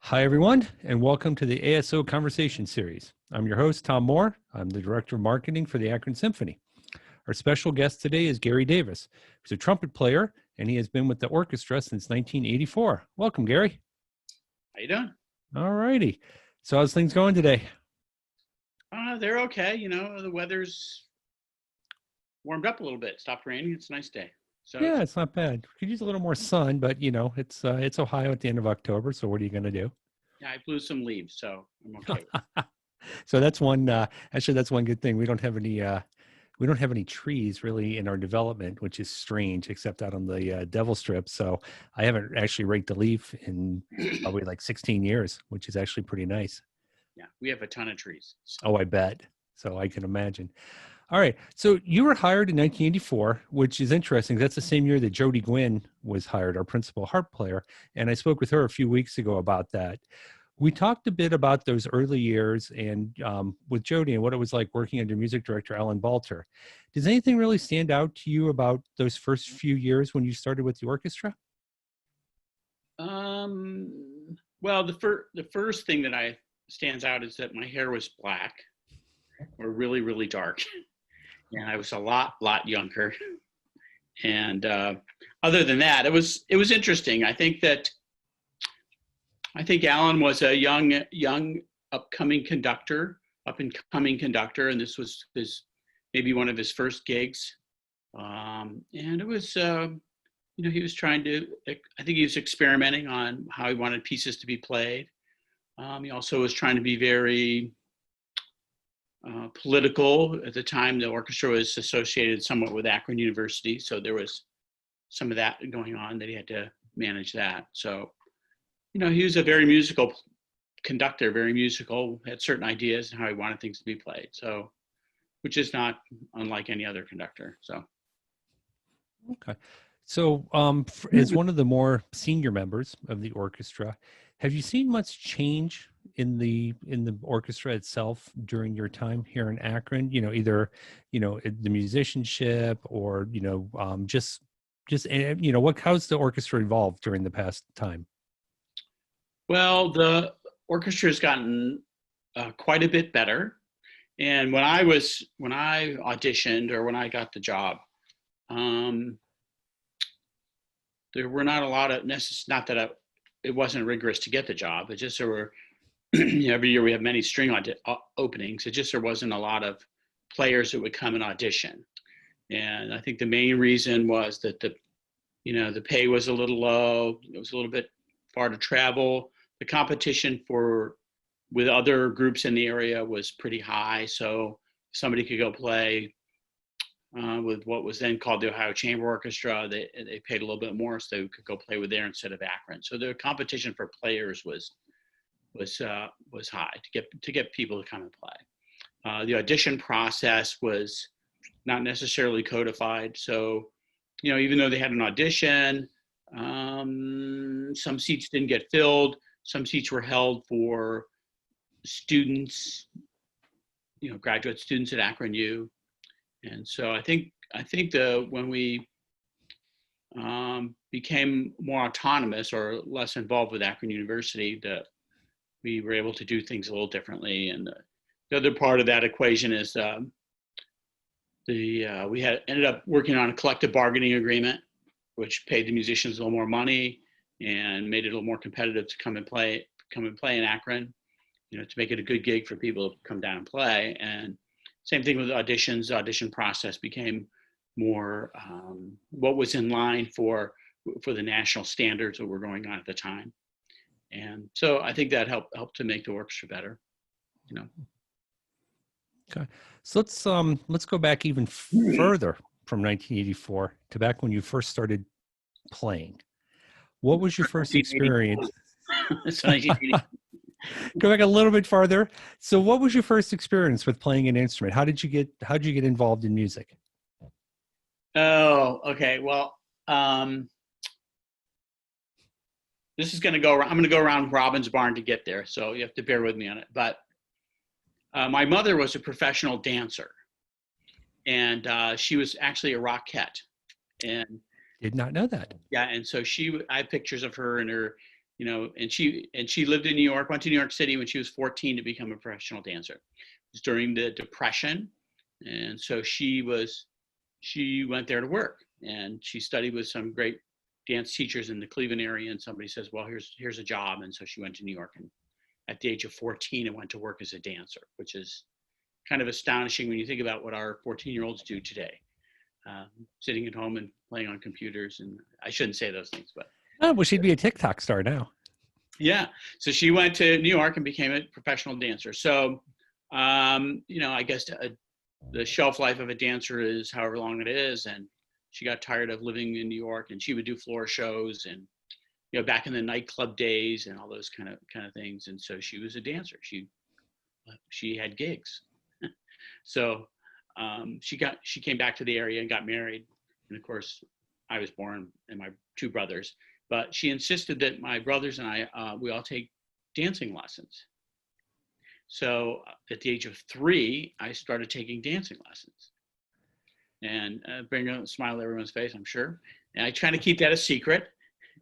Hi, everyone, and welcome to the ASO Conversation series. I'm your host, Tom Moore. I'm the Director of Marketing for the Akron Symphony. Our special guest today is Gary Davis, who's a trumpet player, and he has been with the orchestra since 1984. Welcome, Gary. How you doing? All righty. So how's things going today? They're okay. You know, the weather's warmed up a little bit. Stopped raining. It's a nice day. So Yeah, it's not bad. Could use a little more sun, but it's Ohio at the end of October. So what are you going to do? yeah, I blew some leaves, so I'm okay with it. So that's one. Actually, that's one good thing. We don't have any trees really in our development, which is strange, except out on the Devil Strip. So I haven't actually raked a leaf in probably like 16 years, which is actually pretty nice. Yeah, we have a ton of trees. So. Oh, I bet. So I can imagine. All right. So you were hired in 1984, which is interesting. That's the same year that Jody Gwynn was hired, our principal harp player. And I spoke with her a few weeks ago about that. We talked a bit about those early years and with Jody and what it was like working under music director Alan Balter. Does anything really stand out to you about those first few years when you started with the orchestra? Well, the first thing that stands out is that my hair was black or really, really dark. And I was a lot younger. And other than that, it was interesting. I think Alan was a young upcoming conductor, and this was maybe one of his first gigs. And it was, he was I think he was experimenting on how he wanted pieces to be played. He also was trying to be very political. At the time, the orchestra was associated somewhat with Akron University, so there was some of that going on that he had to manage that. So, he was a very musical conductor, very musical, had certain ideas and how he wanted things to be played. So, which is not unlike any other conductor. So, okay. So, as one of the more senior members of the orchestra, have you seen much change in the orchestra itself during your time here in Akron? Either the musicianship or just how's the orchestra evolved during the past time? Well, the orchestra has gotten quite a bit better. And when I auditioned or when I got the job, there were not a lot of not that it wasn't rigorous to get the job. It just there were every year we have many string openings. It just there wasn't a lot of players that would come and audition. And I think the main reason was that the pay was a little low. It was a little bit far to travel. The competition with other groups in the area was pretty high. So somebody could go play with what was then called the Ohio Chamber Orchestra. They paid a little bit more, so they could go play with there instead of Akron. So the competition for players was high to get people to come and play. The audition process was not necessarily codified. So, even though they had an audition, some seats didn't get filled. Some seats were held for students, graduate students at Akron U. And so I think when we became more autonomous or less involved with Akron University, that we were able to do things a little differently. And the other part of that equation is we ended up working on a collective bargaining agreement, which paid the musicians a little more money and made it a little more competitive to come and play in Akron, to make it a good gig for people to come down and play. And same thing with auditions. The audition process became more what was in line for the national standards that were going on at the time. And so I think that helped to make the orchestra better, Okay, so let's go back even further from 1984 to back when you first started playing. What was your first experience? Go back a little bit farther. So what was your first experience with playing an instrument? How did you get involved in music? Oh, okay. Well, this is going to go, I'm going to go around Robin's barn to get there. So you have to bear with me on it. But my mother was a professional dancer, and she was actually a Rockette. And did not know that. Yeah. And so I have pictures of her in her and she lived in New York, went to New York City when she was 14 to become a professional dancer. It was during the Depression, and so she went there to work, and she studied with some great dance teachers in the Cleveland area. And somebody says, well, here's a job, and so she went to New York, and at the age of 14, and went to work as a dancer, which is kind of astonishing when you think about what our 14-year-olds do today, sitting at home and playing on computers. And I shouldn't say those things, but. Oh, well, she'd be a TikTok star now. Yeah. So she went to New York and became a professional dancer. So, I guess the shelf life of a dancer is however long it is. And she got tired of living in New York, and she would do floor shows and, back in the nightclub days and all those kind of things. And so she was a dancer. She had gigs. So she came back to the area and got married. And of course, I was born, and my two brothers. But she insisted that my brothers and I, we all take dancing lessons. So at the age of 3, I started taking dancing lessons, and bring a smile to everyone's face, I'm sure. And I try to keep that a secret,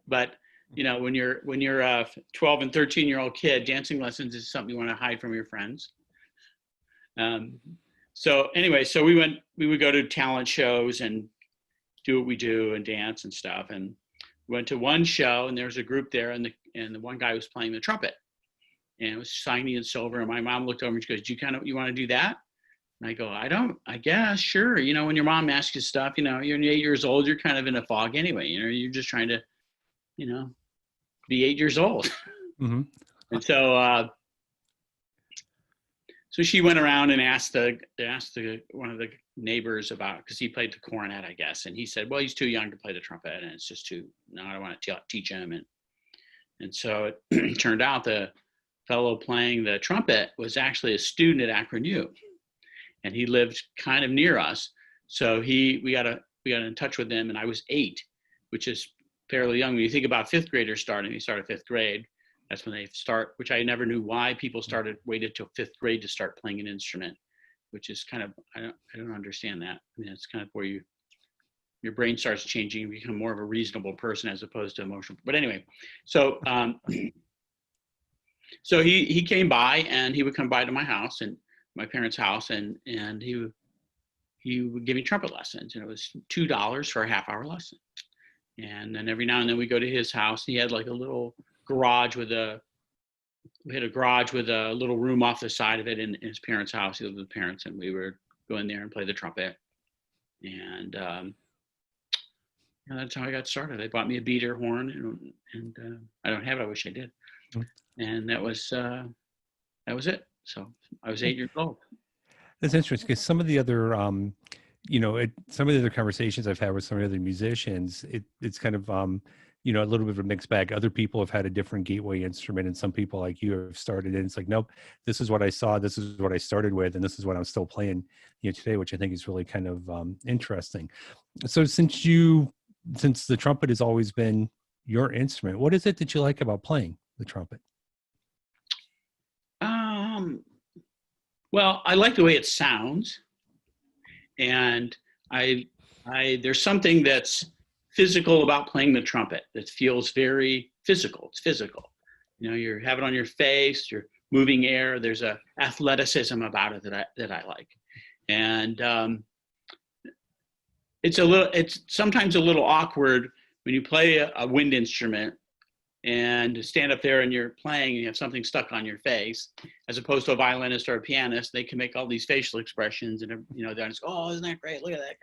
but when you're a 12 and 13-year-old kid, dancing lessons is something you want to hide from your friends. So anyway, so we would go to talent shows and do what we do and dance and stuff. And we went to one show, and there was a group there, and the one guy was playing the trumpet, and it was shiny and silver. And my mom looked over and she goes, you want to do that? And I go, I guess, sure. When your mom asks you stuff, you're 8 years old, you're kind of in a fog anyway. You're just trying to, be 8 years old. Mm-hmm. And so, so she went around and asked one of the neighbors about, because he played the cornet, I guess, and he said, well, he's too young to play the trumpet, and it's just I don't want to teach him. And so it turned out the fellow playing the trumpet was actually a student at Akron U, and he lived kind of near us. So we got in touch with him, and I was 8, which is fairly young. When you think about 5th graders starting, they start at 5th grade. That's when they start, which I never knew why people waited till 5th grade to start playing an instrument, which is kind of, I don't understand that. I mean, it's kind of where your brain starts changing, you become more of a reasonable person as opposed to emotional. But anyway, so so he came by, and he would come by to my house, and my parents' house, and he would give me trumpet lessons, and it was $2 for a half-hour lesson. And then every now and then we go to his house. He had like a little garage we had a garage with a little room off the side of it in his parents' house. He lived with parents, and we would go in there and play the trumpet. And that's how I got started. They bought me a beater horn, and I don't have it. I wish I did. And that was it. So I was 8 years old. That's interesting, because some of the other, some of the other conversations I've had with some of the other musicians, it's kind of, a little bit of a mixed bag. Other people have had a different gateway instrument, and some people like you have started in. It's like, nope, this is what I saw, this is what I started with, and this is what I'm still playing, today, which I think is really kind of interesting. So since the trumpet has always been your instrument, what is it that you like about playing the trumpet? Well, I like the way it sounds, and there's something that's physical about playing the trumpet that feels very physical. It's physical. You have it on your face, you're moving air. There's a athleticism about it that I like. And it's sometimes a little awkward when you play a wind instrument and stand up there and you're playing and you have something stuck on your face, as opposed to a violinist or a pianist. They can make all these facial expressions, and they're just, oh, isn't that great? Look at that.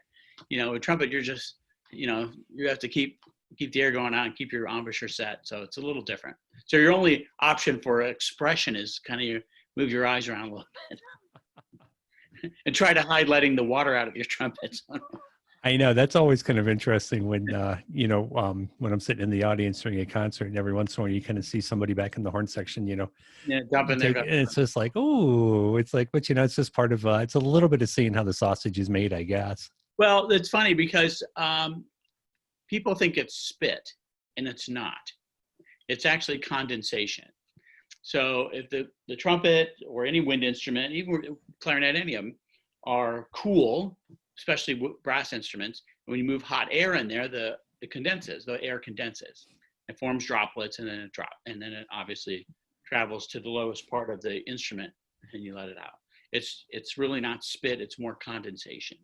A trumpet, you're just, you have to keep the air going on and keep your embouchure set. So it's a little different. So your only option for expression is kind of move your eyes around a little bit and try to hide letting the water out of your trumpet. I know that's always kind of interesting when, when I'm sitting in the audience during a concert, and every once in a while you kind of see somebody back in the horn section, jumping there. And it's just like, oh, it's like, but it's just part of, it's a little bit of seeing how the sausage is made, I guess. Well, it's funny because people think it's spit, and it's not. It's actually condensation. So if the trumpet or any wind instrument, even clarinet, any of them, are cool, especially brass instruments, when you move hot air in there, the air condenses. It forms droplets, and then it obviously travels to the lowest part of the instrument, and you let it out. It's really not spit; it's more condensation.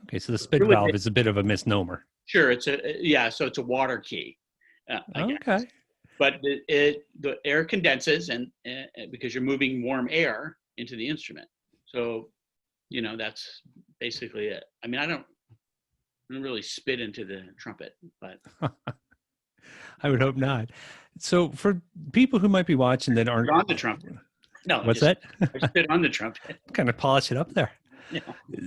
Okay, so the spit Really, valve is a bit of a misnomer. sure, so it's a water key, I guess. Okay. But the air condenses, and because you're moving warm air into the instrument, so that's basically it. I mean, I don't really spit into the trumpet, but I would hope not. So for people who might be watching that aren't on the trumpet. No, what's that? I spit on the trumpet. Kind of polish it up there. Yeah.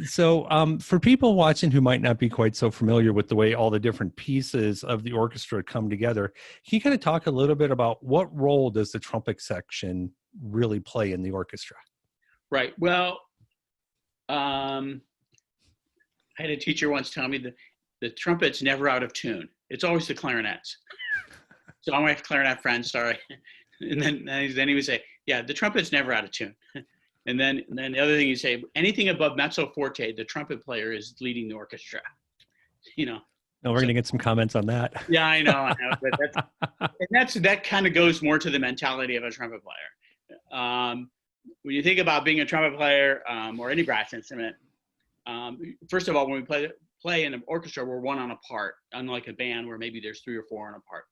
So for people watching who might not be quite so familiar with the way all the different pieces of the orchestra come together, can you kind of talk a little bit about what role does the trumpet section really play in the orchestra? Right. Well, I had a teacher once tell me that the trumpet's never out of tune. It's always the clarinets. So I'm my clarinet friend, sorry. And then he would say, yeah, the trumpet's never out of tune. And then the other thing you say, anything above mezzo forte, the trumpet player is leading the orchestra. No, we're going to get some comments on that. Yeah, I know. But that kind of goes more to the mentality of a trumpet player. When you think about being a trumpet player or any brass instrument, first of all, when we play in an orchestra, we're one on a part, unlike a band where maybe there's 3 or 4 on a part.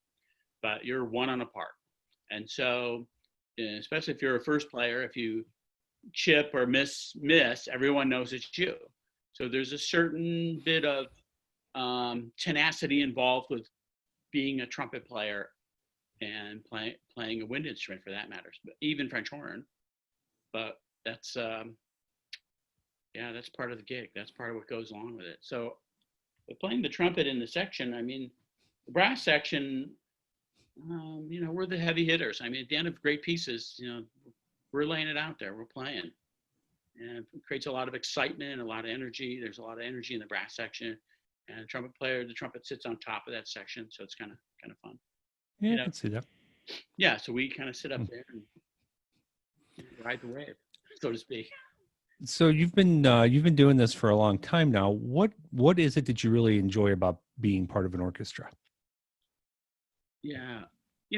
But you're one on a part. And so, especially if you're a first player, if you chip or miss, everyone knows it's you. So there's a certain bit of tenacity involved with being a trumpet player and playing a wind instrument for that matter, but even French horn. But that's that's part of the gig. That's part of what goes along with it. So playing the trumpet in the section, I mean, the brass section, we're the heavy hitters. I mean, at the end of great pieces, we're laying it out there. We're playing, and it creates a lot of excitement, a lot of energy. There's a lot of energy in the brass section, and the trumpet sits on top of that section, so it's kind of fun. Yeah, I can see that. Yeah, so we kind of sit up there and ride the wave, so to speak. So you've been doing this for a long time now. What is it that you really enjoy about being part of an orchestra? Yeah,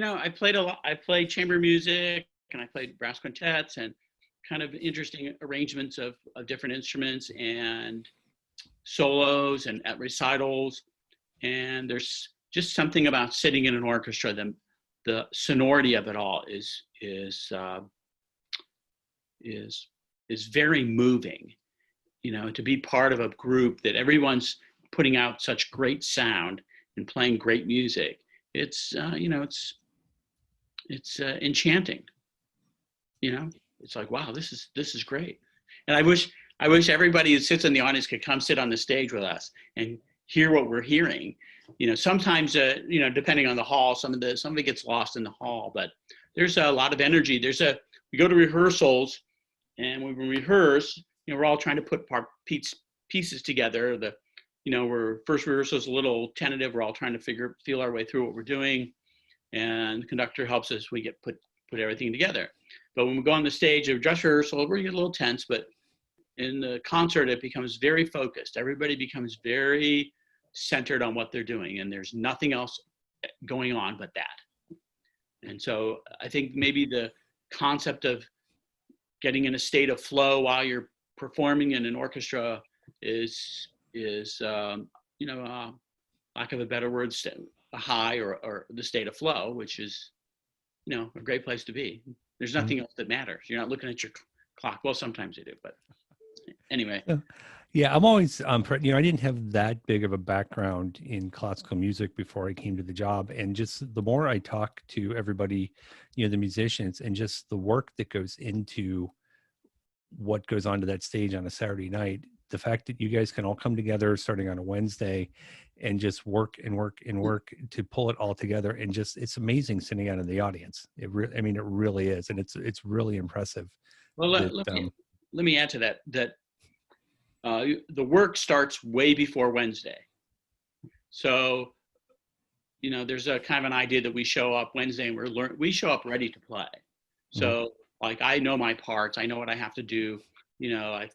I played a lot. I played chamber music, and I played brass quintets and kind of interesting arrangements of different instruments and solos and at recitals. And there's just something about sitting in an orchestra. The sonority of it all is very moving. To be part of a group that everyone's putting out such great sound and playing great music. It's enchanting. It's like, wow, this is great. And I wish everybody who sits in the audience could come sit on the stage with us and hear what we're hearing. Sometimes depending on the hall, some of it gets lost in the hall, but there's a lot of energy. We go to rehearsals, and when we rehearse, we're all trying to put pieces together. We're first rehearsal is a little tentative. We're all trying to feel our way through what we're doing, and the conductor helps us. We get put everything together. But when we go on the stage of dress rehearsal, we get a little tense. But in the concert, it becomes very focused. Everybody becomes very centered on what they're doing, and there's nothing else going on but that. And so I think maybe the concept of getting in a state of flow while you're performing in an orchestra is lack of a better word, a high or the state of flow, which is, a great place to be. There's nothing else that matters. You're not looking at your clock. Well, sometimes you do, but anyway. Yeah, I'm always, I didn't have that big of a background in classical music before I came to the job. And just the more I talk to everybody, the musicians, and just the work that goes into what goes onto that stage on a Saturday night, the fact that you guys can all come together starting on a Wednesday and just work and work and work to pull it all together, and just, it's amazing sitting out in the audience. It really is. And it's really impressive. Well, let me add to that, the work starts way before Wednesday. So, there's a kind of an idea that we show up Wednesday and we show up ready to play. So like, I know my parts, I know what I have to do. I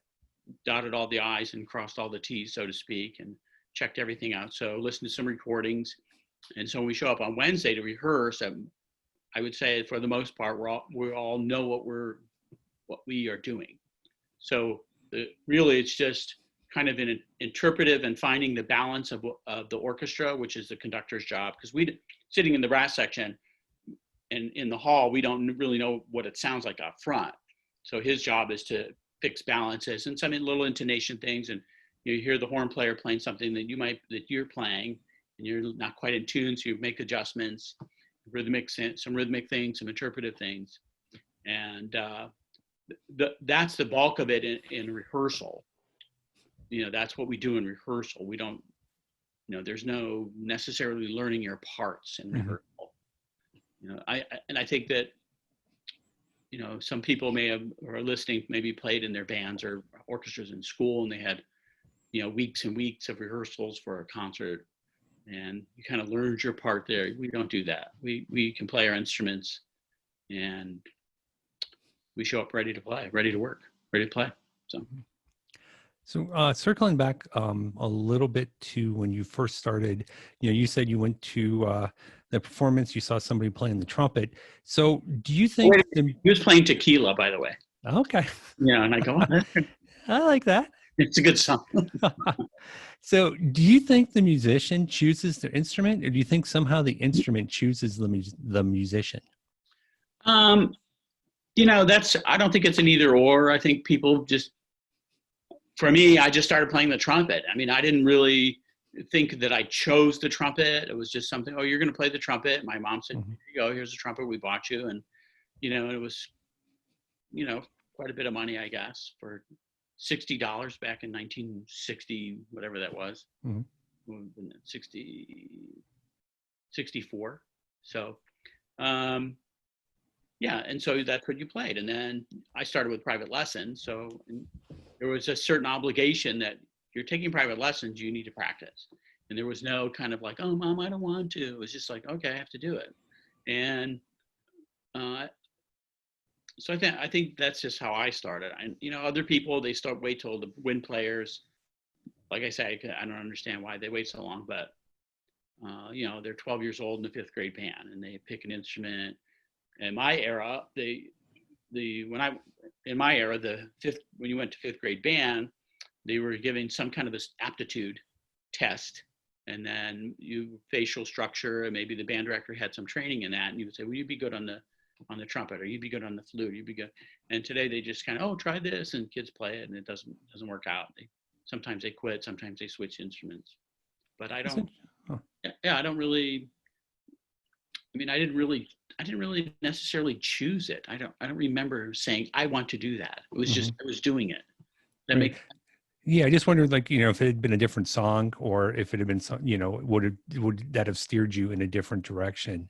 dotted all the I's and crossed all the T's, so to speak, and checked everything out. So listen to some recordings, And so when we show up on Wednesday to rehearse, I would say for the most part, we all know what we are doing. So really, it's just kind of an interpretive and finding the balance of the orchestra, which is the conductor's job. Because we sitting in the brass section and in the hall, we don't really know what it sounds like up front. So his job is to fix balances and some little intonation things. And you hear the horn player playing something that you're playing, and you're not quite in tune, so you make adjustments, some rhythmic things, some interpretive things, and that's the bulk of it in rehearsal. That's what we do in rehearsal. We don't, there's no necessarily learning your parts in rehearsal. I think that, some people may have, or are listening, maybe played in their bands or orchestras in school, and they had, weeks and weeks of rehearsals for a concert, and you kind of learned your part there. We don't do that. We can play our instruments, and we show up ready to play, ready to work, ready to play. So circling back a little bit to when you first started, you said you went to the performance, you saw somebody playing the trumpet. So do you think he was playing Tequila, by the way? Okay. Yeah, and I go, I like that. It's a good song. So do you think the musician chooses the instrument, or do you think somehow the instrument chooses the musician? I don't think it's an either or. I think people just, for me, I just started playing the trumpet. I mean, I didn't really think that I chose the trumpet. It was just something, oh, you're going to play the trumpet. My mom said, here you go, here's the trumpet we bought you. And, it was, quite a bit of money, I guess, for $60 back in 1960, whatever that was, 64. So, yeah, and so that's what you played. And then I started with private lessons. So there was a certain obligation that you're taking private lessons, you need to practice. And there was no kind of like, oh, Mom, I don't want to. It was just like, okay, I have to do it. And so I think that's just how I started. And, other people, they wait till the wind players, like I say, I don't understand why they wait so long, but, they're 12 years old in the fifth grade band, and they pick an instrument. In my era, when you went to fifth grade band, they were giving some kind of this aptitude test, and then facial structure, and maybe the band director had some training in that, and you would say, well, you'd be good on the trumpet, or you'd be good on the flute, you'd be good. And today they just kind of, try this, and kids play it, and it doesn't work out. Sometimes they quit, sometimes they switch instruments. But I don't. I don't really. I mean, I didn't really necessarily choose it. I don't remember saying I want to do that. It was just I was doing it. Yeah, I just wondered, like, if it had been a different song, or if it had been some, would that have steered you in a different direction,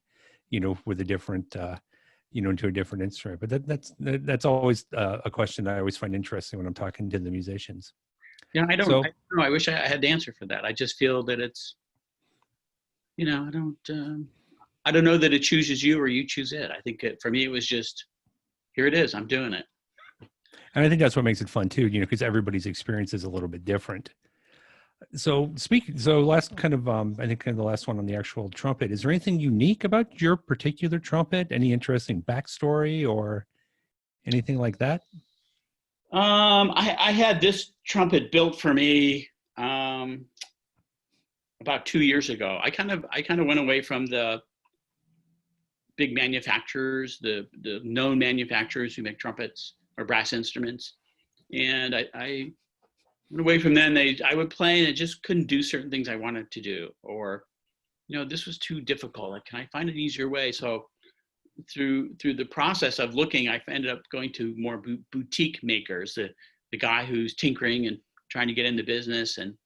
with a different, into a different instrument. But that's always a question I always find interesting when I'm talking to the musicians. Yeah, I don't know. I wish I had the answer for that. I just feel that it's, I don't know that it chooses you or you choose it. I think for me, it was just, here it is, I'm doing it. And I think that's what makes it fun too, because everybody's experience is a little bit different. So last kind of, I think kind of the last one on the actual trumpet, is there anything unique about your particular trumpet? Any interesting backstory or anything like that? I had this trumpet built for me about 2 years ago. I kind of went away from the big manufacturers, the known manufacturers who make trumpets or brass instruments, and I went away from them. I would play and I just couldn't do certain things I wanted to do, or this was too difficult. Like, can I find an easier way? So through the process of looking, I ended up going to more boutique makers, the guy who's tinkering and trying to get into business, and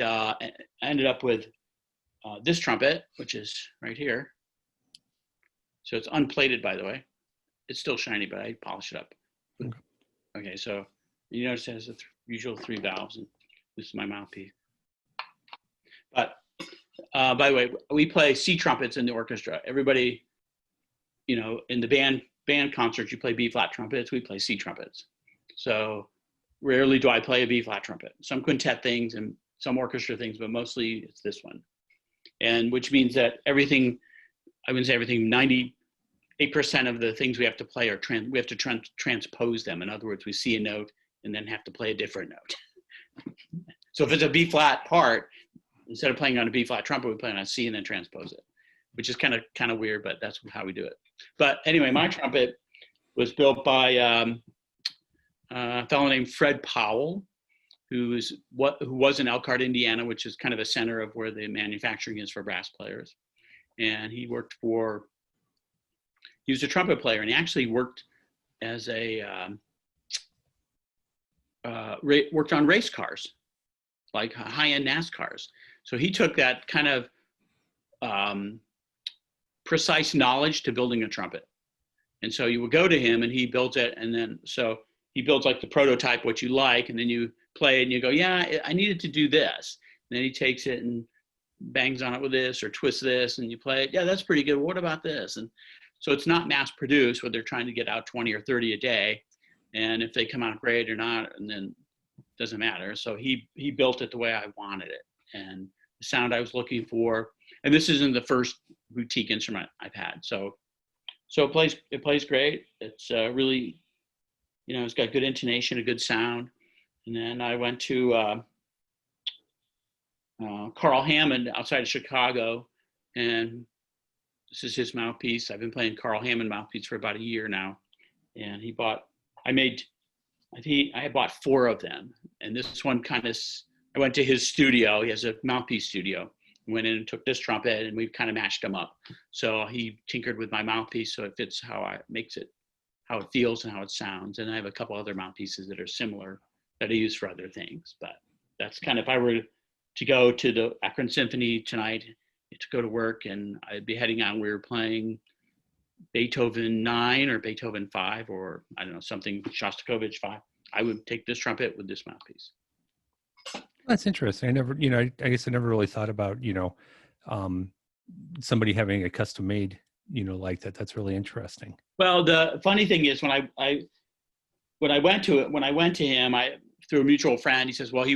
I ended up with this trumpet, which is right here. So it's unplated, by the way. It's still shiny, but I polish it up. Okay, so you notice it has the usual 3 valves, and this is my mouthpiece. But by the way, we play C trumpets in the orchestra. Everybody, in the band concerts, you play B flat trumpets. We play C trumpets. So rarely do I play a B flat trumpet. Some quintet things and some orchestra things, but mostly it's this one. and which means that everything, I wouldn't say everything, 98% of the things we have to play are we have to transpose them. In other words, we see a note and then have to play a different note. So if it's a B flat part, instead of playing on a B flat trumpet, we play on a C and then transpose it, which is kind of weird, but that's how we do it. But anyway, my trumpet was built by a fellow named Fred Powell, who was in Elkhart, Indiana, which is kind of a center of where the manufacturing is for brass players. And he was a trumpet player, and he actually worked as worked on race cars, like high-end NASCARs. So he took that kind of precise knowledge to building a trumpet. And so you would go to him and he builds it, and then so he builds like the prototype, what you like, and then you play it and you go, yeah, I needed to do this. And then he takes it and bangs on it with this or twists this, and you play it. Yeah, that's pretty good. What about this? And so it's not mass produced where they're trying to get out 20 or 30 a day. And if they come out great or not, and then it doesn't matter. So he built it the way I wanted it, and the sound I was looking for. And this isn't the first boutique instrument I've had. So it plays great. It's really, it's got good intonation, a good sound. And then I went to Carl Hammond outside of Chicago, and this is his mouthpiece. I've been playing Carl Hammond mouthpiece for about a year now. And I had bought 4 of them. And this one I went to his studio. He has a mouthpiece studio. Went in and took this trumpet, and we kind of matched them up. So he tinkered with my mouthpiece so it fits how it feels and how it sounds. And I have a couple other mouthpieces that are similar that I use for other things. But that's kind of, if I were to go to the Akron Symphony tonight to go to work, and I'd be heading out, we were playing Beethoven 9 or Beethoven 5, or I don't know, something Shostakovich 5. I would take this trumpet with this mouthpiece. That's interesting. I never, I guess I never really thought about, somebody having a custom made, like that. That's really interesting. Well, the funny thing is when I went to him, through a mutual friend, he says, well, he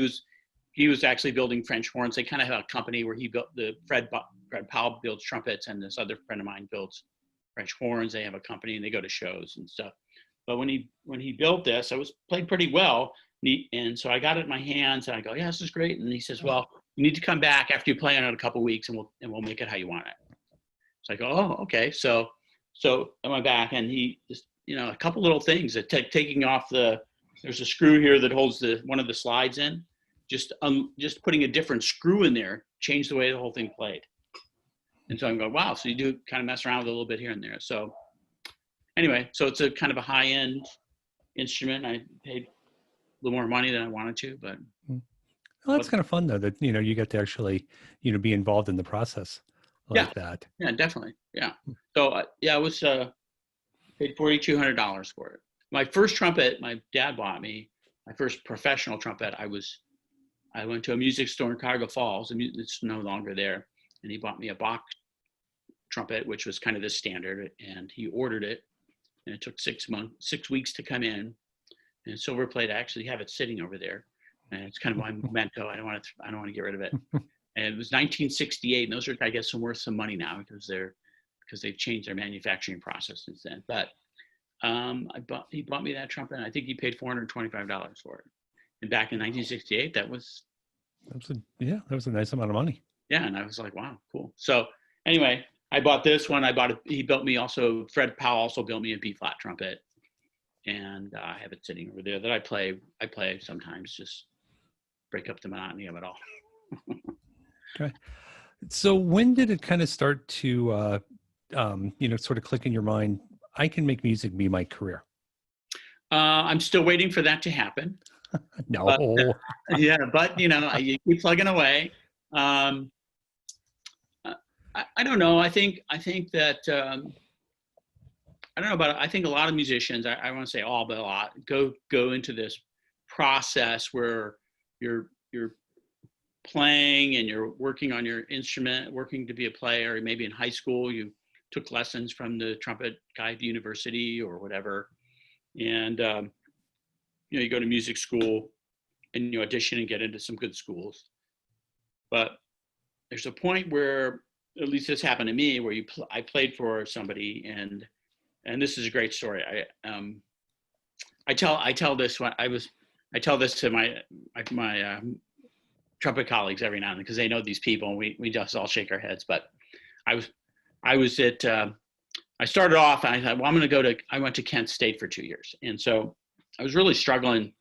was actually building French horns. They kind of have a company where he built Fred Powell builds trumpets, and this other friend of mine builds French horns. They have a company and they go to shows and stuff. But when he built this, I played pretty well. And so I got it in my hands and I go, yeah, this is great. And he says, well, you need to come back after you play on it a couple of weeks, and we'll make it how you want it. So I go, oh, okay. So I went back, and he just, a couple little things that taking off there's a screw here that holds one of the slides in, just putting a different screw in there changed the way the whole thing played. And so I'm going, wow. So you do kind of mess around with it a little bit here and there. So anyway, so it's a kind of a high-end instrument. I paid a little more money than I wanted to, but. Well, that's kind of fun though, that, you get to actually, be involved in the process like that. Yeah, definitely. Yeah. So it was, paid $4,200 for it. My first trumpet, my dad bought me, my first professional trumpet. I went to a music store in Cuyahoga Falls, and it's no longer there. And he bought me a Bach trumpet, which was kind of the standard, and he ordered it, and it took 6 weeks to come in. And silver plate, I actually have it sitting over there, and it's kind of my memento. I don't want to get rid of it. And it was 1968, and those are, I guess, worth some money now because they've changed their manufacturing process since then. But he bought me that trumpet, and I think he paid $425 for it. And back in 1968, that was a nice amount of money. Yeah, and I was like, wow, cool. So anyway, I bought this one. He built me also, Fred Powell also built me a B flat trumpet. And I have it sitting over there that I play sometimes, just break up the monotony of it all. Okay. So when did it kind of start to, sort of click in your mind, I can make music be my career? I'm still waiting for that to happen. No. But you keep plugging away. I don't know. I think that, I don't know about it. I think a lot of musicians, I want to say all, but a lot, go into this process where you're playing and you're working on your instrument, working to be a player. Maybe in high school, you took lessons from the trumpet guy at the university or whatever. And, you go to music school and you audition and get into some good schools. But there's a point where, at least this happened to me, where I played for somebody, and this is a great story. I tell this when I tell this to my trumpet colleagues every now and then, because they know these people, and we just all shake our heads. But I was at I started off and I thought, well, I went to Kent State for 2 years, and so I was really struggling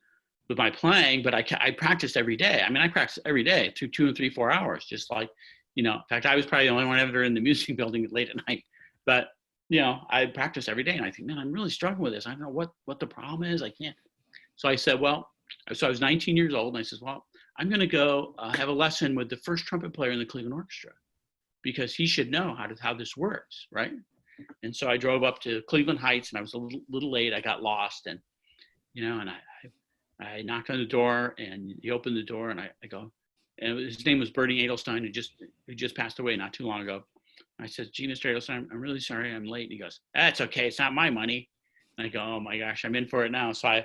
with my playing, but I practiced every day. I mean, I practiced every day through 2 and 3, 4 hours, just like, in fact, I was probably the only one ever in the music building late at night. But, I practiced every day, and I think, man, I'm really struggling with this. I don't know what the problem is. I can't. So I said, so I was 19 years old, and I said, well, I'm going to go have a lesson with the first trumpet player in the Cleveland Orchestra, because he should know how this works, right? And so I drove up to Cleveland Heights, and I was a little late. I got lost, and and I knocked on the door, and he opened the door, and I go, and his name was Bernie Adelstein, who just passed away not too long ago. I said, gee, Mr. Adelstein, I'm really sorry I'm late. And he goes, that's okay. It's not my money. And I go, oh my gosh, I'm in for it now. So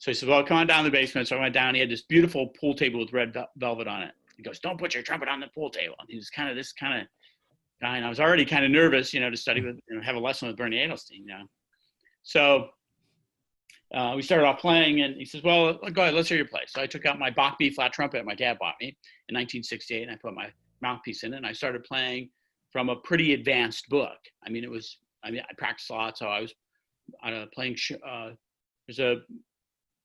he said, well, come on down to the basement. So I went down. He had this beautiful pool table with red velvet on it. He goes, don't put your trumpet on the pool table. And he was kind of this kind of guy, and I was already kind of nervous, to study with, have a lesson with Bernie Adelstein, So we started off playing, and he says, well, go ahead, let's hear you play. So I took out my Bach B flat trumpet my dad bought me in 1968, and I put my mouthpiece in it, and I started playing from a pretty advanced book. I practiced a lot, so I was playing, there's a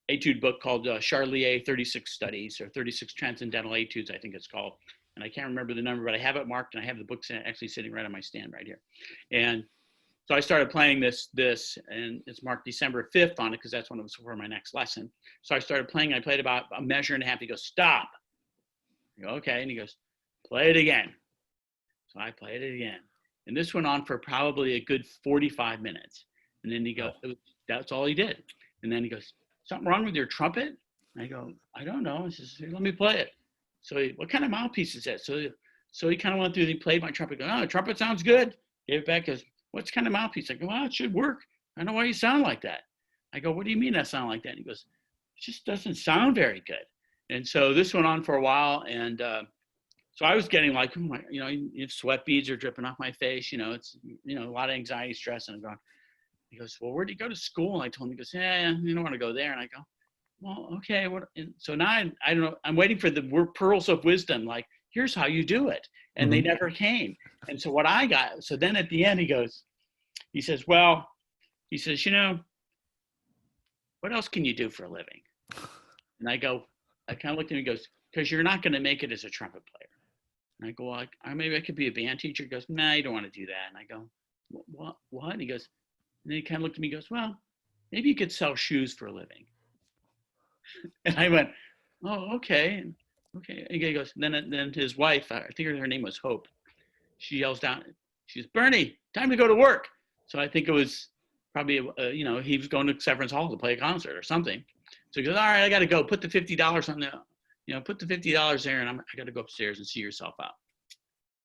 etude book called Charlier 36 Studies, or 36 Transcendental Etudes, I think it's called. And I can't remember the number, but I have it marked, and I have the books actually sitting right on my stand right here. And so I started playing this, and it's marked December 5th on it, because that's when it was for my next lesson. So I started playing. I played about a measure and a half. He goes, stop. I go, okay. And he goes, play it again. So I played it again. And this went on for probably a good 45 minutes. And then he goes, that's all he did. And then he goes, something wrong with your trumpet? And I go, I don't know. He says, let me play it. So what kind of mouthpiece is that? So he kind of went through, he played my trumpet. Go, the trumpet sounds good. Gave it back. Goes, what's kind of mouthpiece? I go, well, it should work. I don't know why you sound like that. I go, what do you mean I sound like that? And he goes, it just doesn't sound very good. And so this went on for a while. And so I was getting like, sweat beads are dripping off my face. It's, a lot of anxiety, stress. And I'm going, he goes, well, where do you go to school? And I told him, he goes, yeah, you don't want to go there. And I go, well, okay. So now I don't know. I'm waiting for the pearls of wisdom. Like, here's how you do it. And they never came. And so what I got, so then at the end, he says, what else can you do for a living? And I kind of looked at him, he goes, because you're not going to make it as a trumpet player. And I go, well, maybe I could be a band teacher. He goes, nah, you don't want to do that. And I go, what? And he goes, and then he kind of looked at me, he goes, well, maybe you could sell shoes for a living. And I went, oh, okay. And he goes, then his wife, I think her name was Hope. She yells down, she goes, Bernie, time to go to work. So I think it was probably, he was going to Severance Hall to play a concert or something. So he goes, all right, I got to go. Put the $50 on put the $50 there, and I got to go upstairs and see yourself out.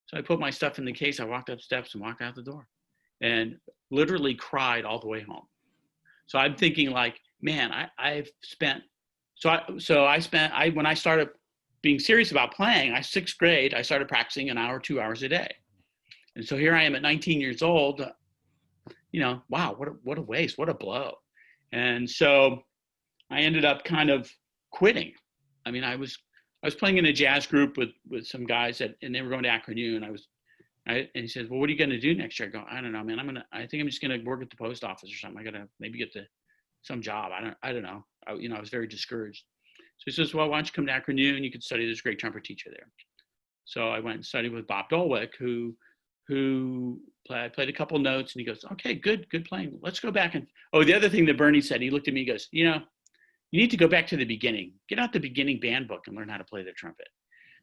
So I put my stuff in the case. I walked up steps and walked out the door, and literally cried all the way home. So I'm thinking like, man, I've spent. When I started being serious about playing, 6th grade, I started practicing an hour, 2 hours a day. And so here I am at 19 years old, wow, what a waste, what a blow. And so I ended up kind of quitting. I mean, I was playing in a jazz group with some guys and they were going to Akron, and he said, well, what are you going to do next year? I go, I don't know, man. I think I'm just going to work at the post office or something. I got to maybe get some job. I don't know. I was very discouraged. So he says, well, why don't you come to Akron and you could study. There's a great trumpet teacher there. So I went and studied with Bob Dolwick, who played a couple notes, and he goes, okay, good playing. Let's go back. And the other thing that Bernie said, he looked at me, he goes, you need to go back to the beginning. Get out the beginning band book and learn how to play the trumpet.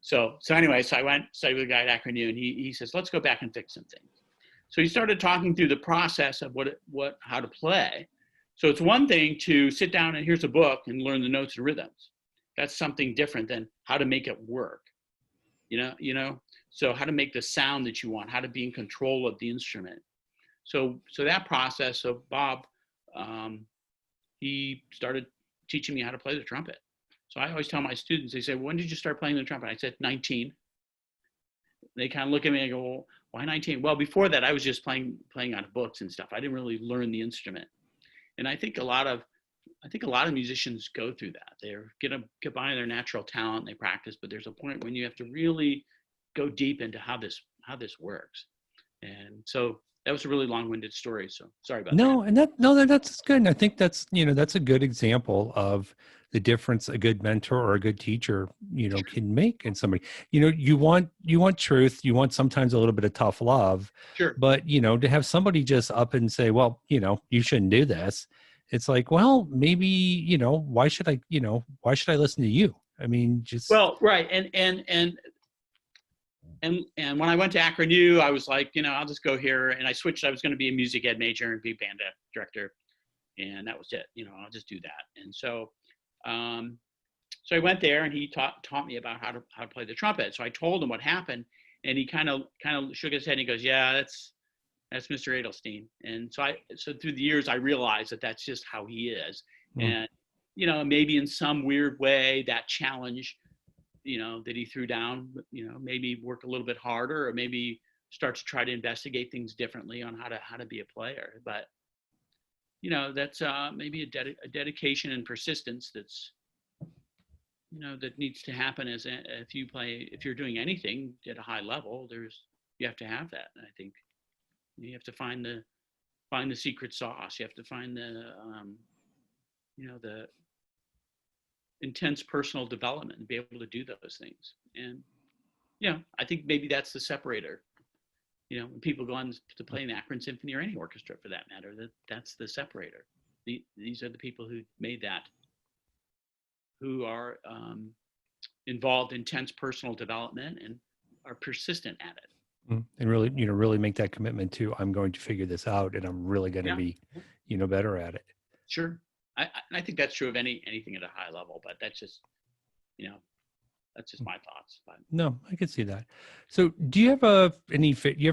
So anyway, I went studied with a guy at Akron, and he says, let's go back and fix some things. So he started talking through the process of how to play. So it's one thing to sit down and here's a book and learn the notes and rhythms. That's something different than how to make it work. So how to make the sound that you want, how to be in control of the instrument. So that process of Bob, he started teaching me how to play the trumpet. So I always tell my students, they say, when did you start playing the trumpet? I said, 19. they kind of look at me and go, well, why 19? Well, before that, I was just playing out of books and stuff. I didn't really learn the instrument. And I think a lot of musicians go through that. They're get by their natural talent, they practice, but there's a point when you have to really go deep into how this works. And so that was a really long-winded story. So sorry about that. No, and that's good. And I think that's, that's a good example of the difference a good mentor or a good teacher, can make in somebody. You want truth, you want sometimes a little bit of tough love, Sure. but to have somebody just up and say, well, you shouldn't do this. It's like, well, maybe, why should I listen to you? I mean, just. Well, right. And when I went to Akron U, I was like, I'll just go here. And I switched. I was going to be a music ed major and be band director. And that was it. I'll just do that. And so I went there, and he taught me about how to play the trumpet. So I told him what happened, and he kind of shook his head, and he goes, yeah, that's Mr. Adelstein. And so through the years, I realized that that's just how he is. And, maybe in some weird way, that challenge, that he threw down, maybe work a little bit harder, or maybe start to try to investigate things differently on how to be a player. But, that's maybe a dedication and persistence that's, that needs to happen if you're doing anything at a high level, you have to have that. And I think you have to find the secret sauce. You have to find the intense personal development and be able to do those things. And I think maybe that's the separator. When people go on to play in the Akron Symphony or any orchestra for that matter, that's the separator. These are the people who made that, who are involved in intense personal development and are persistent at it. And really, really make that commitment to, I'm going to figure this out, and I'm really going to be, better at it. Sure. I think that's true of anything at a high level, but that's just, that's just my thoughts. But. No, I can see that. So do you have a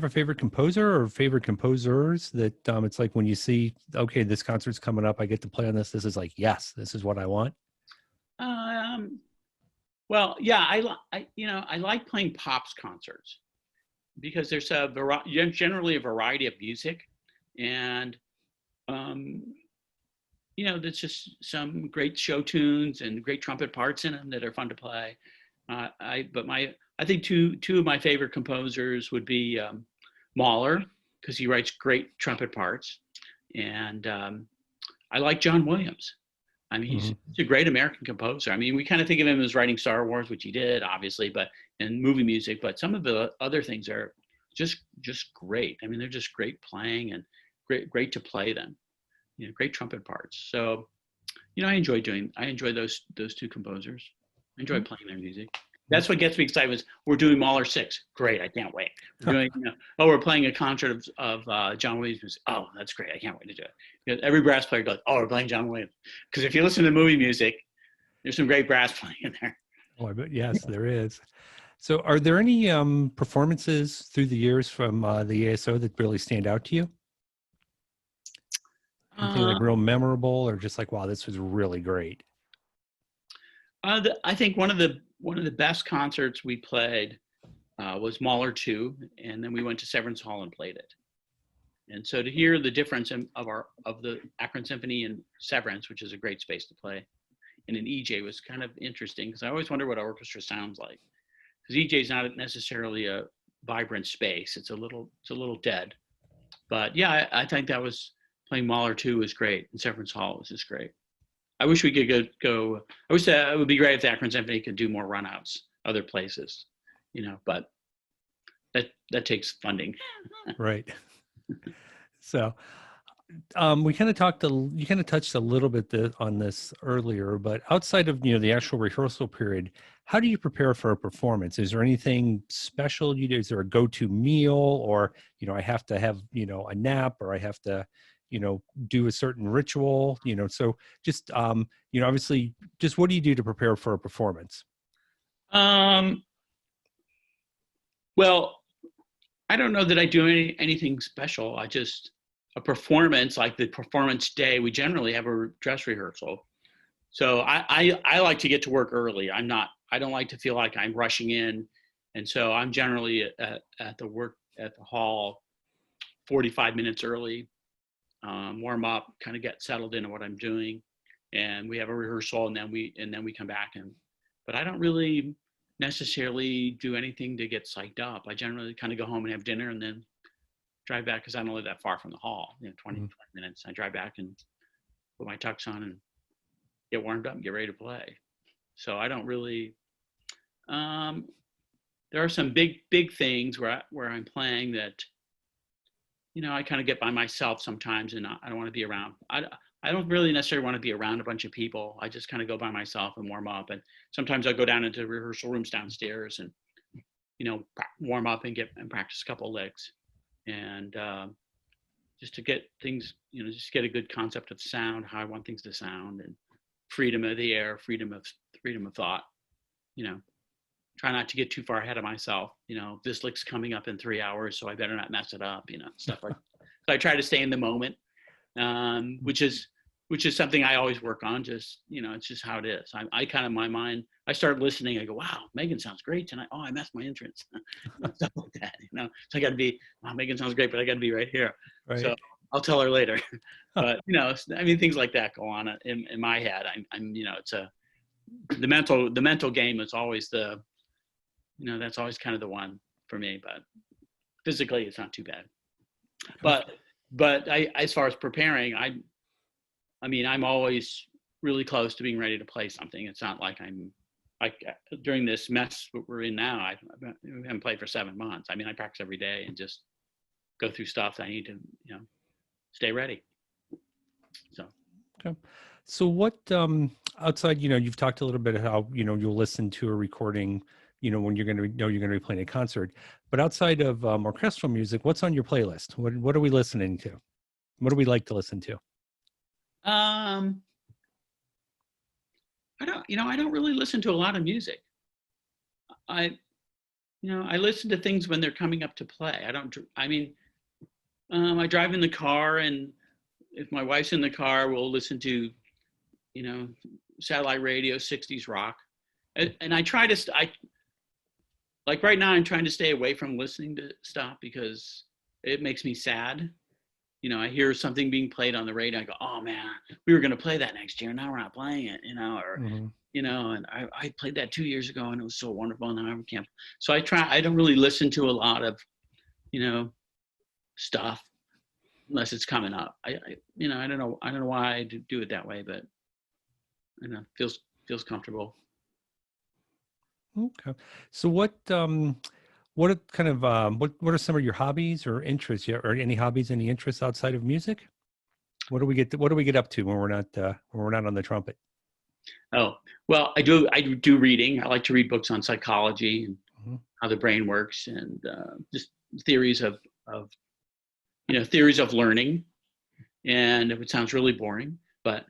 favorite composer or favorite composers that it's like when you see, okay, this concert's coming up, I get to play on this. This is like, yes, this is what I want. Well, yeah, I like playing Pops concerts because there's generally a variety of music, and there's just some great show tunes and great trumpet parts in them that are fun to play. I think two of my favorite composers would be Mahler, because he writes great trumpet parts, and I like John Williams. I mean, he's a great American composer. I mean, we kind of think of him as writing Star Wars, which he did, obviously, and movie music. But some of the other things are just great. I mean, they're just great playing and great to play them. Great trumpet parts. So, I enjoy those two composers. I enjoy playing their music. That's what gets me excited. Is we're doing Mahler 6. Great, I can't wait. We're doing, we're playing a concert of John Williams music. Oh, that's great. I can't wait to do it. Every brass player goes, oh, we're playing John Williams. Because if you listen to movie music, there's some great brass playing in there. Oh, I bet, yes, there is. So are there any performances through the years from the ASO that really stand out to you? Anything like real memorable, or just like, wow, this was really great? I think one of the best concerts we played was Mahler 2, and then we went to Severance Hall and played it. And so to hear the difference of the Akron Symphony and Severance, which is a great space to play, and an EJ was kind of interesting, because I always wonder what an orchestra sounds like. Because EJ is not necessarily a vibrant space; it's a little dead. But yeah, I think that was playing Mahler 2 was great, and Severance Hall was just great. I wish we could go. I wish that it would be great if the Akron Symphony could do more runouts other places, but that takes funding. Right. So you kind of touched a little bit on this earlier, but outside of, the actual rehearsal period, how do you prepare for a performance? Is there anything special you do? Is there a go-to meal, or, I have to have, a nap, or I have to, do a certain ritual, so just, obviously, just what do you do to prepare for a performance? Well, I don't know that I do anything special. A performance, like the performance day, we generally have a dress rehearsal. So I like to get to work early. I don't like to feel like I'm rushing in And so I'm generally at the hall 45 minutes early, warm up, kind of get settled into what I'm doing, and we have a rehearsal, and then we come back. But I don't really necessarily do anything to get psyched up. I generally kind of go home and have dinner and then drive back, because I don't live that far from the hall, 20 minutes. I drive back and put my tux on and get warmed up and get ready to play. So I don't really, there are some big things where I'm playing that, I kind of get by myself sometimes, and I don't want to be around. I don't really necessarily want to be around a bunch of people. I just kind of go by myself and warm up. And sometimes I'll go down into rehearsal rooms downstairs and, warm up and practice a couple licks. And just to get things, just get a good concept of sound, how I want things to sound, and freedom of the air, freedom of thought. Try not to get too far ahead of myself. This lick's coming up in 3 hours, so I better not mess it up. Stuff like. So I try to stay in the moment, which is something I always work on. Just it's just how it is. I kind of, my mind, I start listening. I go, wow, Megan sounds great tonight. Oh, I messed my entrance. Stuff like that. So I got to be, wow, Megan sounds great, but I got to be right here. Right. So I'll tell her later. But things like that go on in my head. It's the mental game is always that's always kind of the one for me. But physically, it's not too bad. But I, as far as preparing, I'm always really close to being ready to play something. It's not like I'm like during this mess we're in now. I haven't played for 7 months. I practice every day and just go through stuff that I need to, stay ready. So. Okay. So what outside, you've talked a little bit how you'll listen to a recording, when you're going to know you're going to be playing a concert. But outside of orchestral music, what's on your playlist? What are we listening to? What do we like to listen to? I don't really listen to a lot of music. I listen to things when they're coming up to play. I drive in the car, and if my wife's in the car, we'll listen to, satellite radio, 60s rock. And I try to, like right now, I'm trying to stay away from listening to stuff because it makes me sad. I hear something being played on the radio. I go, oh man, we were going to play that next year. Now we're not playing it, and I played that 2 years ago and it was so wonderful. And now I can't. So I don't really listen to a lot of, stuff unless it's coming up. I don't know why I do it that way, but feels comfortable. Okay. So what are kind of what are some of your hobbies or interests, or any hobbies, any interests outside of music? What do we get up to when we're not on the trumpet? Oh, well, I do reading. I like to read books on psychology and how the brain works, and just theories of learning. And if it sounds really boring, but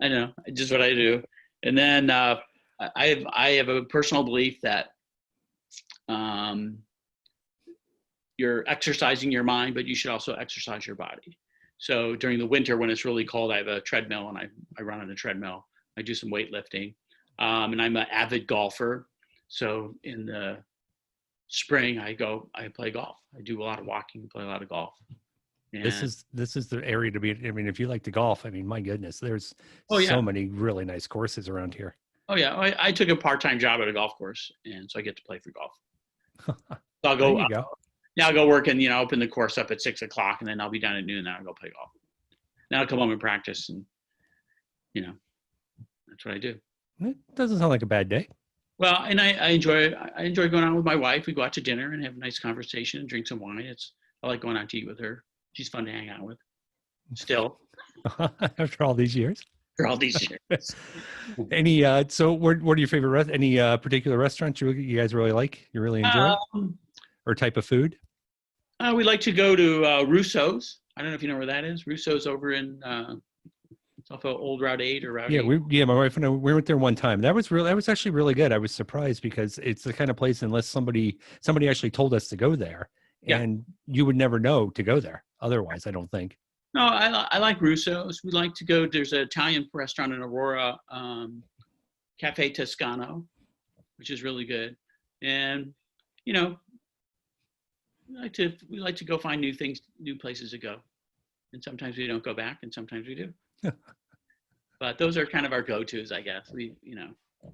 I know, just what I do. And then I have a personal belief that you're exercising your mind, but you should also exercise your body. So during the winter, when it's really cold, I have a treadmill, and I run on a treadmill. I do some weightlifting, and I'm an avid golfer. So in the spring, I play golf. I do a lot of walking, play a lot of golf. And this is the area to be. If you like to golf, my goodness, there's so many really nice courses around here. Oh yeah, I took a part-time job at a golf course, and so I get to play for golf. So I'll go. There you go. I'll go work and open the course up at 6 o'clock, and then I'll be done at noon. And then I'll go play golf. Then I'll come home and practice, and that's what I do. It doesn't sound like a bad day. Well, and I enjoy going out with my wife. We go out to dinner and have a nice conversation and drink some wine. I like going out to eat with her. She's fun to hang out with. Still. After all these years. For all these years. Any so what are your favorite any particular restaurants you guys really like, you really enjoy, or type of food? We like to go to Russo's. I don't know if you know where that is. Russo's over in it's off of Old Route 8 or Route 8. My wife and I, we went there one time. That was actually really good. I was surprised because it's the kind of place, unless somebody actually told us to go there, and you would never know to go there otherwise, I don't think. No, I like Russo's. We like to go. There's an Italian restaurant in Aurora, Cafe Toscano, which is really good. And, you know, we like to go find new things, new places to go. And sometimes we don't go back and sometimes we do. But those are kind of our go-tos, I guess. We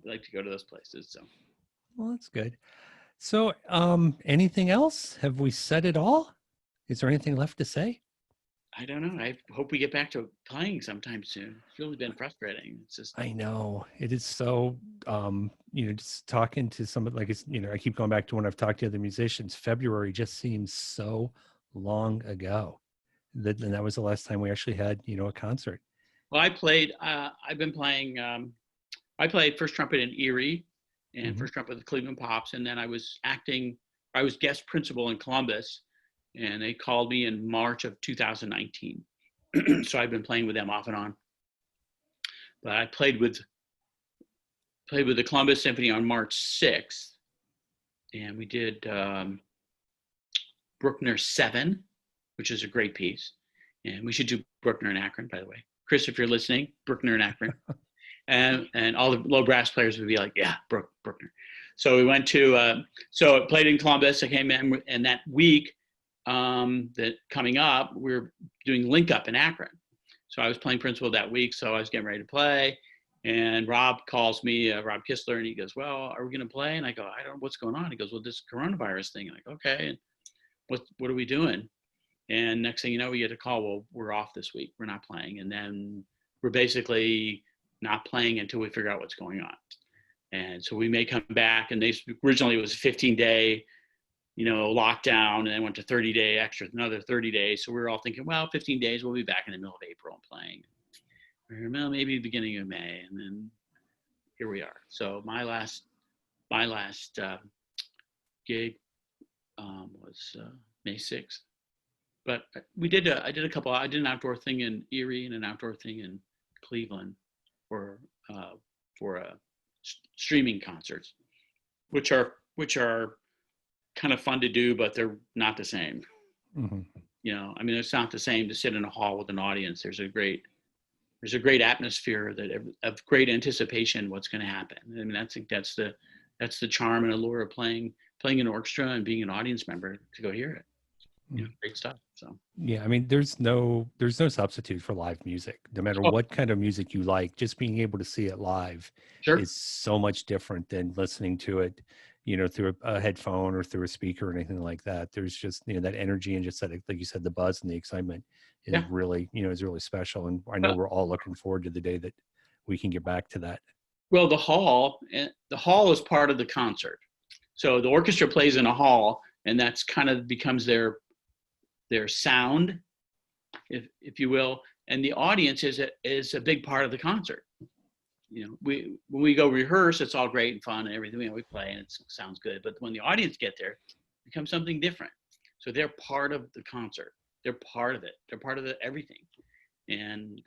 like to go to those places. So, Well, that's good. So, anything else? Have we said it all? Is there anything left to say? I don't know. I hope we get back to playing sometime soon. It's really been frustrating. It's just, I know it is so, just talking to somebody like it's, I keep going back to when I've talked to other musicians, February just seems so long ago and that was the last time we actually had, a concert. well, I've been playing, I played first trumpet in Erie and first trumpet with the Cleveland Pops. And then I was guest principal in Columbus, and they called me in March of 2019. So I've been playing with them off and on. But I played with the Columbus Symphony on March 6th, and we did Bruckner 7, which is a great piece. And we should do Bruckner in Akron, by the way. Chris, if you're listening, Bruckner in Akron. And all the low brass players would be like, yeah, Bruckner. So we went to, so I played in Columbus. I came in, and that week, that coming up, we're doing Link Up in Akron. So I was playing principal that week, so I was getting ready to play. And Rob calls me, Rob Kistler, and he goes, well, are we going to play? And I go, I don't know what's going on. He goes, well, this coronavirus thing. And I go, okay, and what are we doing? And next thing you know, we get a call, well, we're off this week. We're not playing. And then we're basically not playing until we figure out what's going on. And so we may come back, and originally it was a 15-day, lockdown, and then went to 30-day extra, another 30 days. So we were all thinking, well, 15 days, we'll be back in the middle of April and playing. Well, maybe beginning of May, and then here we are. So my last gig was May 6th. But I did an outdoor thing in Erie and an outdoor thing in Cleveland for streaming concerts, which are kind of fun to do, but they're not the same. It's not the same to sit in a hall with an audience. There's a great atmosphere of great anticipation what's going to happen. I mean, I think that's the charm and allure of playing an orchestra and being an audience member, to go hear it. Great stuff. So yeah, I mean, there's no substitute for live music. No matter what kind of music you like, just being able to see it live is so much different than listening to it, through a headphone or through a speaker or anything like that. There's just, that energy and just that, like you said, the buzz and the excitement is really, is really special. And I know we're all looking forward to the day that we can get back to that. Well, the hall is part of the concert. So the orchestra plays in a hall, and that's kind of becomes their sound, if you will, and the audience is a big part of the concert. When we go rehearse, it's all great and fun and everything. We play and it sounds good, but when the audience get there, it becomes something different. So they're part of the concert. They're part of it. They're part of everything. And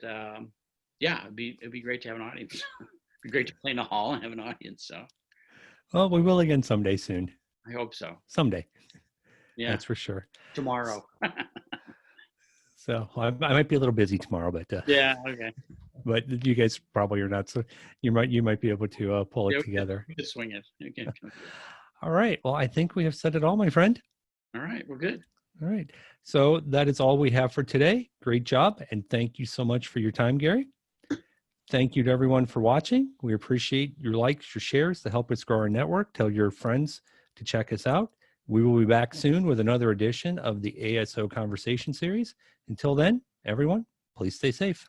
it'd be great to have an audience. It'd be great to play in a hall and have an audience. So, well, we will again someday soon. I hope so. Someday. Yeah, that's for sure. Tomorrow. So I might be a little busy tomorrow, but yeah, okay. But you guys probably are not, so you might be able to pull it together. We can swing it. Okay. All right. Well, I think we have said it all, my friend. All right, we're good. All right. So that is all we have for today. Great job, and thank you so much for your time, Gary. Thank you to everyone for watching. We appreciate your likes, your shares to help us grow our network. Tell your friends to check us out. We will be back soon with another edition of the ASO Conversation series. Until then, everyone, please stay safe.